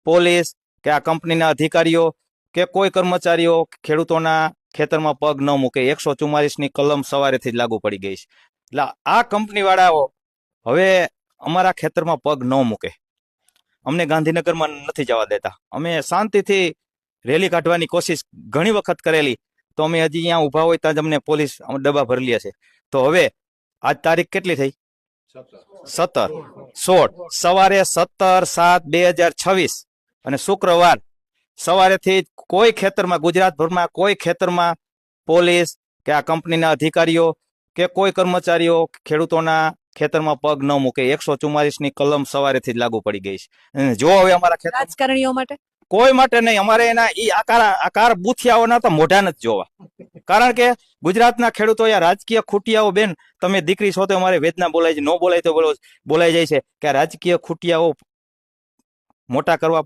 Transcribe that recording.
Police કે આ કંપનીના અધિકારીઓ કે કોઈ કર્મચારીઓ ખેડૂતોના ખેતરમાં પગ ન મૂકે. 144ની કલમ સવારેથી જ લાગુ પડી ગઈ છે. એટલે આ કંપની વાળાઓ હવે અમારા ખેતરમાં પગ ન મૂકે. અમને ગાંધીનગરમાં નથી જવા દેતા. અમે શાંતિથી રેલી કાઢવાની કોશિશ ઘણી વખત કરેલી, તો અમે હજી અહીંયા ઊભા હોય ત્યાં જ અમને પોલીસ ડબ્બા ભરી લે છે. તો હવે આજ તારીખ કેટલી થઈ? 16 સવારે 17/7/2026 અને શુક્રવાર સવારેથી કોઈ ખેતરમાં, ગુજરાતભરમાં કોઈ ખેતરમાં પોલીસ કે આ કંપનીના અધિકારીઓ કે કોઈ કર્મચારીઓ ખેડૂતોના ખેતરમાં પગ ન મૂકે. 144ની કલમ સવારેથી જ લાગુ પડી ગઈ છે. જો હવે અમારા ખેતર રાજકારણીઓ માટે કોઈ માટે નહીં, અમારે એના ઈ આકાર બુથિયાઓના તો મોઢા નથી જોવા. કારણ કે ગુજરાતના ખેડૂતો રાજકીય ખૂટિયાઓ, બેન તમે દીકરી છો તો અમારે વેદના બોલાય છે, ન બોલાય તો બોલાઈ જાય છે કે રાજકીય ખૂટિયાઓ મોટા કરવા